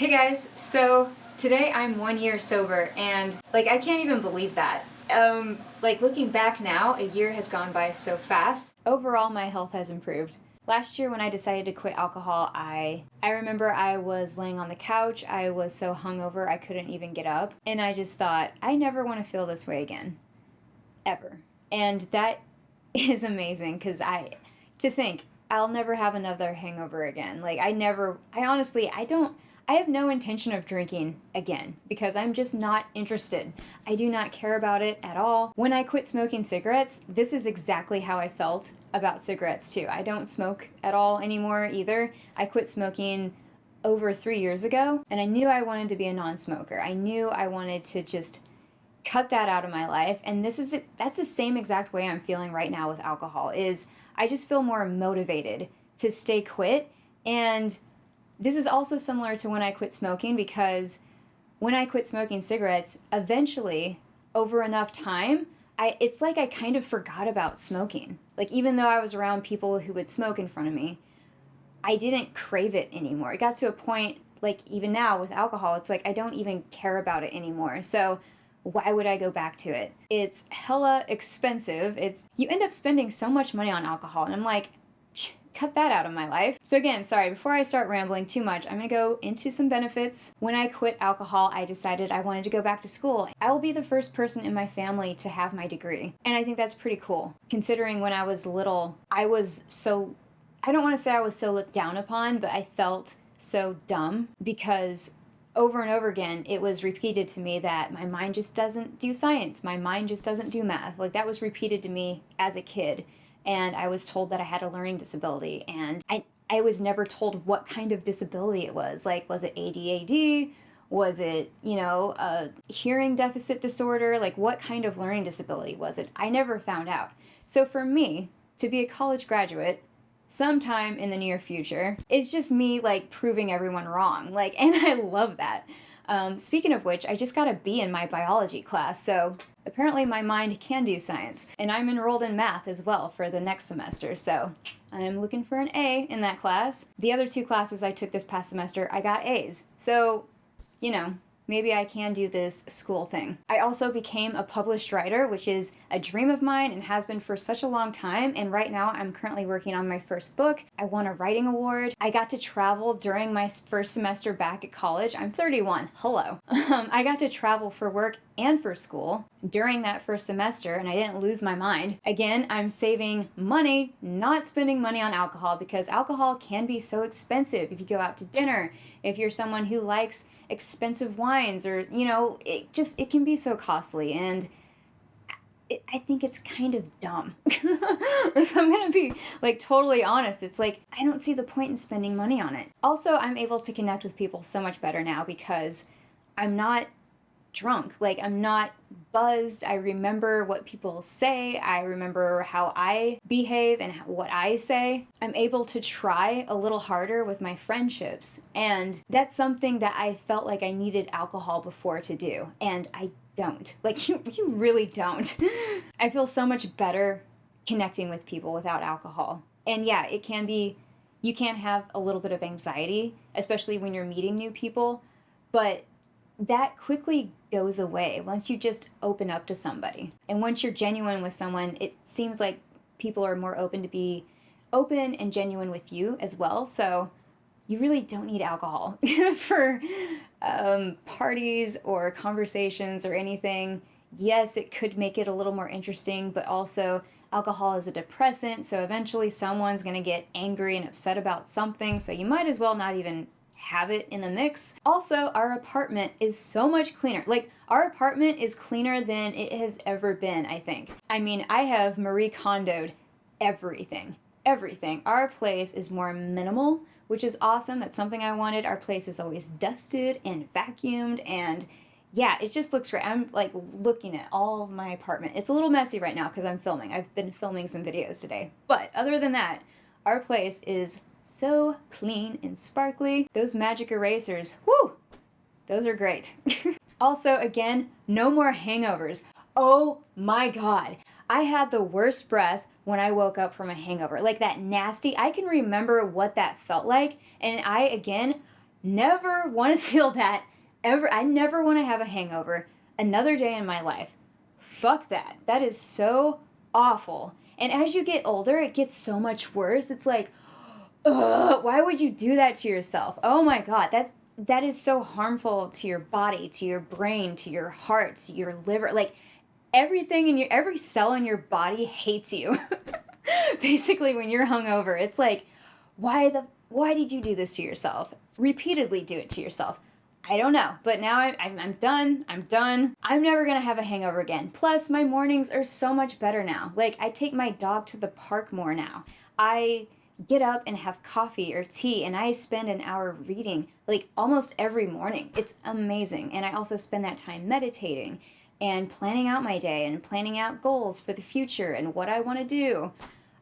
Hey guys, so today I'm 1 year sober and I can't even believe that. Looking back now, a year has gone by so fast. Overall, my health has improved. Last year when I decided to quit alcohol, I remember I was laying on the couch, I was so hungover I couldn't even get up, and I just thought, I never want to feel this way again. Ever. And that is amazing because to think I'll never have another hangover again. I have no intention of drinking again because I'm just not interested. I do not care about it at all. When I quit smoking cigarettes, this is exactly how I felt about cigarettes too. I don't smoke at all anymore either. I quit smoking over 3 years ago and I knew I wanted to be a non-smoker. I knew I wanted to just cut that out of my life, and that's the same exact way I'm feeling right now with alcohol. Is I just feel more motivated to stay quit. And this is also similar to when I quit smoking, because when I quit smoking cigarettes, eventually over enough time, it's like I kind of forgot about smoking. Like, even though I was around people who would smoke in front of me, I didn't crave it anymore. It got to a point, like even now with alcohol, it's like I don't even care about it anymore. So why would I go back to it? It's hella expensive. You end up spending so much money on alcohol, and I'm like, cut that out of my life. So again, sorry, before I start rambling too much, I'm gonna go into some benefits. When I quit alcohol, I decided I wanted to go back to school. I will be the first person in my family to have my degree. And I think that's pretty cool. Considering when I was little, I don't want to say I was so looked down upon, but I felt so dumb because over and over again, it was repeated to me that my mind just doesn't do science. My mind just doesn't do math. Like, that was repeated to me as a kid. And I was told that I had a learning disability. And I was never told what kind of disability it was. Like, was it ADHD? Was it, a hearing deficit disorder? Like, what kind of learning disability was it? I never found out. So for me, to be a college graduate, sometime in the near future, it's just me proving everyone wrong. And I love that. Speaking of which, I just got a B in my biology class, so apparently my mind can do science. And I'm enrolled in math as well for the next semester, so I'm looking for an A in that class. The other two classes I took this past semester, I got A's. So, maybe I can do this school thing. I also became a published writer, which is a dream of mine and has been for such a long time. And right now I'm currently working on my first book. I won a writing award. I got to travel during my first semester back at college. I'm 31. Hello. I got to travel for work and for school during that first semester, and I didn't lose my mind. Again, I'm saving money, not spending money on alcohol, because alcohol can be so expensive if you go out to dinner, if you're someone who likes expensive wines, or it can be so costly, and I think it's kind of dumb. If I'm gonna be totally honest, it's I don't see the point in spending money on it. Also, I'm able to connect with people so much better now because I'm not drunk. I'm not buzzed. I remember what people say. I remember how I behave and what I say. I'm able to try a little harder with my friendships. And that's something that I felt like I needed alcohol before to do. And I don't. You really don't. I feel so much better connecting with people without alcohol. And yeah, you can have a little bit of anxiety, especially when you're meeting new people, but that quickly goes away once you just open up to somebody. And once you're genuine with someone, it seems like people are more open to be open and genuine with you as well. So you really don't need alcohol for parties or conversations or anything. Yes, it could make it a little more interesting, but also alcohol is a depressant, so eventually someone's going to get angry and upset about something, so you might as well not even have it in the mix. Also, our apartment is so much cleaner. Our apartment is cleaner than it has ever been, I think. I mean, I have Marie Kondo'd everything. Everything. Our place is more minimal, which is awesome. That's something I wanted. Our place is always dusted and vacuumed, and yeah, it just looks great. I'm looking at all of my apartment. It's a little messy right now because I'm filming. I've been filming some videos today. But other than that, our place is so clean and sparkly. Those magic erasers, whoo, those are great. Also, again, no more hangovers. Oh my God. I had the worst breath when I woke up from a hangover. That nasty, I can remember what that felt like. And I, again, Never want to feel that ever. I never want to have a hangover another day in my life. Fuck that. That is so awful. And as you get older, it gets so much worse. It's like, ugh, why would you do that to yourself? Oh my God, that is so harmful to your body, to your brain, to your heart, to your liver. Like everything in your, every cell in your body hates you. Basically, when you're hungover, it's like, why did you do this to yourself? Repeatedly do it to yourself. I don't know, but now I'm done. I'm done. I'm never gonna have a hangover again. Plus, my mornings are so much better now. Like, I take my dog to the park more now. I get up and have coffee or tea, and I spend an hour reading, like, almost every morning. It's amazing. And I also spend that time meditating and planning out my day and planning out goals for the future and what I want to do.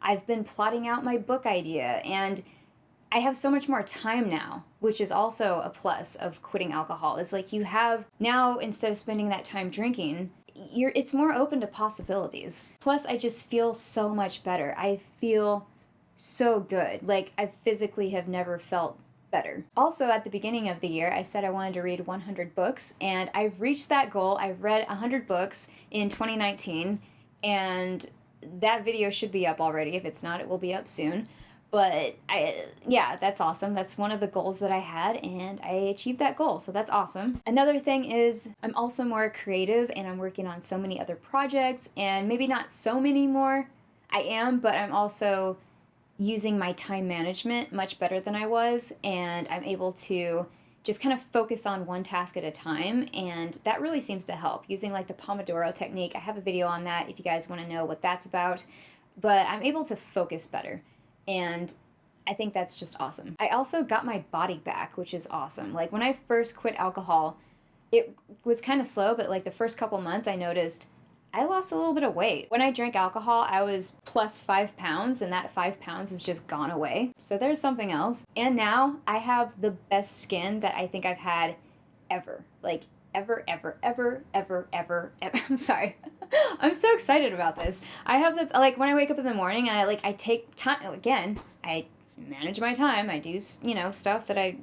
I've been plotting out my book idea, and I have so much more time now, which is also a plus of quitting alcohol. Is like you have now, instead of spending that time drinking, it's more open to possibilities. Plus, I just feel so much better. I feel so good. Like I physically have never felt better. Also, at the beginning of the year, I said I wanted to read 100 books, and I've reached that goal. I've read 100 books in 2019, and that video should be up already. If it's not, it will be up soon. But yeah, that's awesome. That's one of the goals that I had, and I achieved that goal, so that's awesome. Another thing is I'm also more creative, and I'm working on so many other projects, and maybe not so many more. I am, but I'm also using my time management much better than I was, and I'm able to just kind of focus on one task at a time, and that really seems to help. Using like the Pomodoro technique, I have a video on that if you guys want to know what that's about, but I'm able to focus better. And I think that's just awesome. I also got my body back, which is awesome. Like when I first quit alcohol, it was kind of slow, but like the first couple months I noticed I lost a little bit of weight. When I drank alcohol, I was plus 5 pounds, and that 5 pounds has just gone away. So there's something else. And now I have the best skin that I think I've had ever. Like ever, ever, ever, ever, ever, ever. I'm sorry. I'm so excited about this. I have the, like, when I wake up in the morning and I take time, again, I manage my time. I do, stuff that I,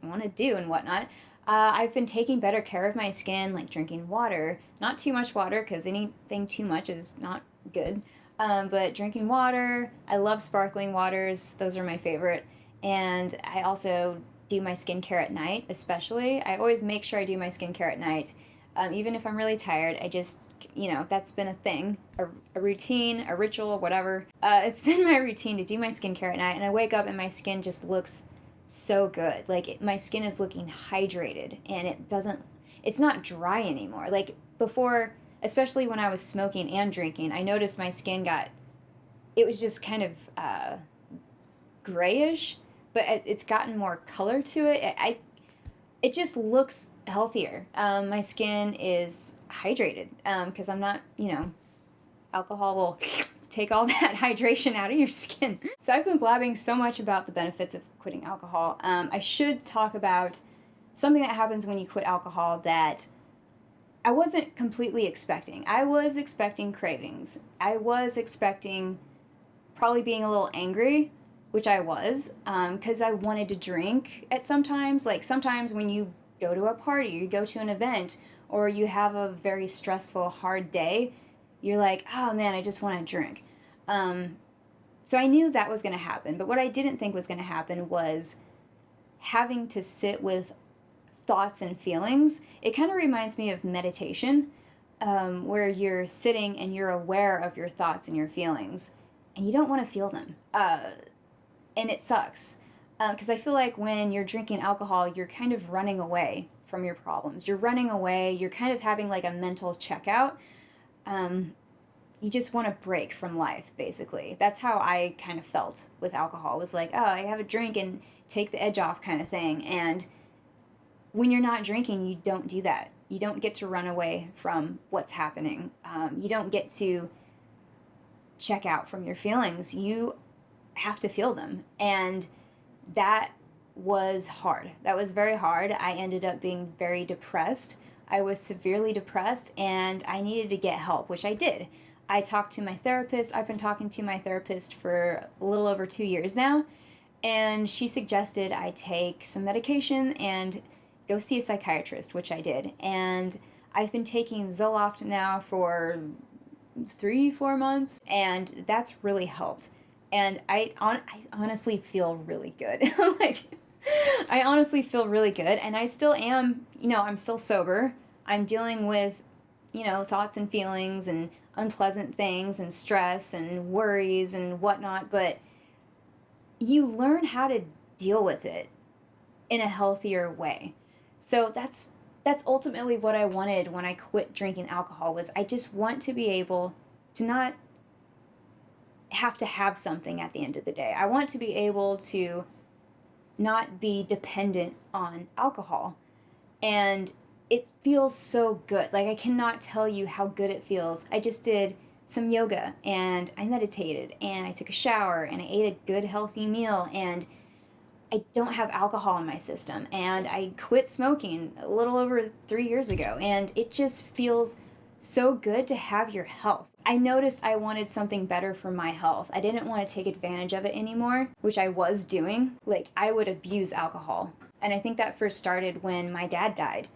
want to do and whatnot. I've been taking better care of my skin, like drinking water. Not too much water, because anything too much is not good. But drinking water, I love sparkling waters. Those are my favorite. And I also do my skincare at night, especially. I always make sure I do my skincare at night. Even if I'm really tired, I just, that's been a thing, a routine, a ritual, whatever. It's been my routine to do my skincare at night, and I wake up and my skin just looks so good. Like, my skin is looking hydrated, and it's not dry anymore. Like, before, especially when I was smoking and drinking, I noticed my skin it was just kind of grayish, but it's gotten more color to it. It just looks healthier. My skin is hydrated because I'm not, alcohol will take all that hydration out of your skin. So I've been blabbing so much about the benefits of quitting alcohol. I should talk about something that happens when you quit alcohol that I wasn't completely expecting. I was expecting cravings. I was expecting probably being a little angry, which I was, because I wanted to drink at sometimes. Like sometimes when you go to a party, you go to an event, or you have a very stressful, hard day, you're like, oh man, I just want to drink. So I knew that was going to happen, but what I didn't think was going to happen was having to sit with thoughts and feelings. It kind of reminds me of meditation, where you're sitting and you're aware of your thoughts and your feelings, and you don't want to feel them. And it sucks. Because I feel like when you're drinking alcohol, you're kind of running away from your problems. You're running away. You're kind of having like a mental checkout. You just want to break from life, basically. That's how I kind of felt with alcohol. It was like, oh, I have a drink and take the edge off kind of thing. And when you're not drinking, you don't do that. You don't get to run away from what's happening. You don't get to check out from your feelings. You have to feel them. And that was hard. That was very hard. I ended up being very depressed. I was severely depressed, and I needed to get help, which I did. I talked to my therapist. I've been talking to my therapist for a little over 2 years now, and she suggested I take some medication and go see a psychiatrist, which I did. And I've been taking Zoloft now for 3-4 months, and that's really helped. And I honestly feel really good. Like, I honestly feel really good, and I still am, I'm still sober. I'm dealing with, thoughts and feelings and unpleasant things and stress and worries and whatnot, but you learn how to deal with it in a healthier way. So that's ultimately what I wanted when I quit drinking alcohol. Was I just want to be able to not have to have something at the end of the day. I want to be able to not be dependent on alcohol. And it feels so good. Like, I cannot tell you how good it feels. I just did some yoga, and I meditated, and I took a shower, and I ate a good healthy meal, and I don't have alcohol in my system, and I quit smoking a little over 3 years ago, and it just feels so good to have your health. I noticed I wanted something better for my health. I didn't want to take advantage of it anymore, which I was doing. Like, I would abuse alcohol. And I think that first started when my dad died,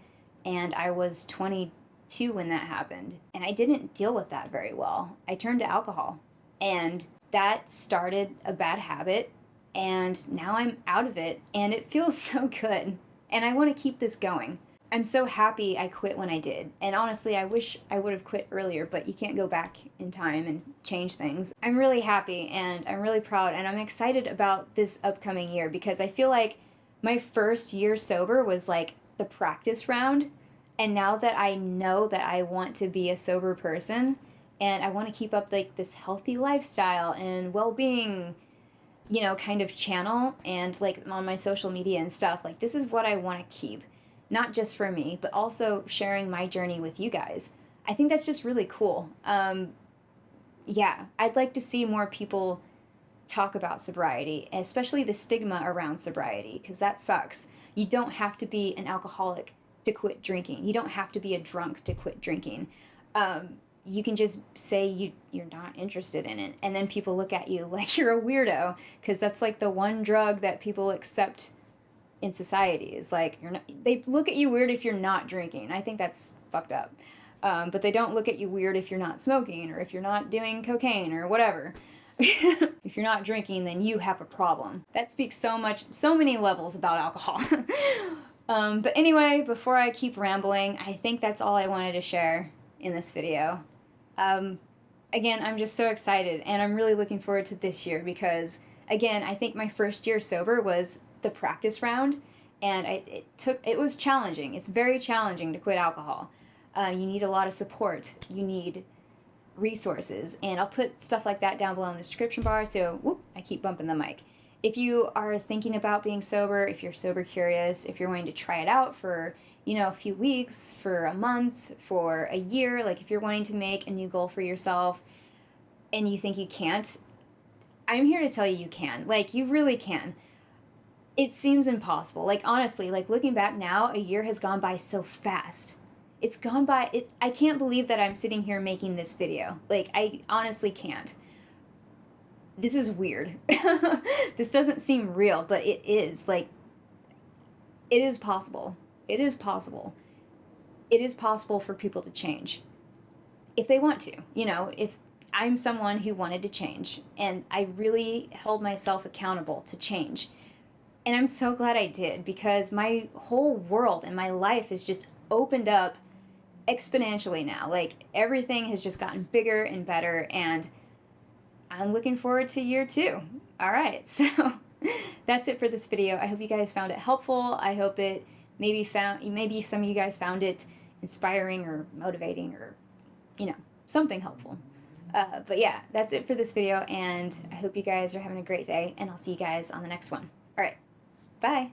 and I was 22 when that happened. And I didn't deal with that very well. I turned to alcohol, and that started a bad habit, and now I'm out of it, and it feels so good. And I want to keep this going. I'm so happy I quit when I did. And honestly, I wish I would have quit earlier, but you can't go back in time and change things. I'm really happy, and I'm really proud, and I'm excited about this upcoming year, because I feel like my first year sober was like the practice round. And now that I know that I want to be a sober person, and I want to keep up like this healthy lifestyle and well-being, kind of channel, and like on my social media and stuff, like, this is what I want to keep. Not just for me, but also sharing my journey with you guys. I think that's just really cool. Yeah, I'd like to see more people talk about sobriety, especially the stigma around sobriety, because that sucks. You don't have to be an alcoholic to quit drinking. You don't have to be a drunk to quit drinking. You can just say you're not interested in it, and then people look at you like you're a weirdo, because that's like the one drug that people accept in society. Is like, they look at you weird if you're not drinking. I think that's fucked up. But they don't look at you weird if you're not smoking, or if you're not doing cocaine or whatever. If you're not drinking, then you have a problem. That speaks so many levels about alcohol. But anyway, before I keep rambling, I think that's all I wanted to share in this video. Again, I'm just so excited, and I'm really looking forward to this year, because, again, I think my first year sober was the practice round, and it was challenging. It's very challenging to quit alcohol. You need a lot of support. You need resources, and I'll put stuff like that down below in the description bar. So, I keep bumping the mic. If you are thinking about being sober, if you're sober curious, if you're wanting to try it out for, a few weeks, for a month, for a year, like, if you're wanting to make a new goal for yourself and you think you can't, I'm here to tell you can. Like, you really can. It seems impossible. Like, honestly, like, looking back now, a year has gone by so fast. It's gone by, I can't believe that I'm sitting here making this video. Like, I honestly can't. This is weird. This doesn't seem real, but it is. Like, it is possible. It is possible. It is possible for people to change if they want to. If I'm someone who wanted to change, and I really held myself accountable to change. And I'm so glad I did, because my whole world and my life has just opened up exponentially now. Like, everything has just gotten bigger and better, and I'm looking forward to year 2. All right, so that's it for this video. I hope you guys found it helpful. I hope it maybe some of you guys found it inspiring or motivating, or something helpful. But yeah, that's it for this video, and I hope you guys are having a great day, and I'll see you guys on the next one. All right, bye.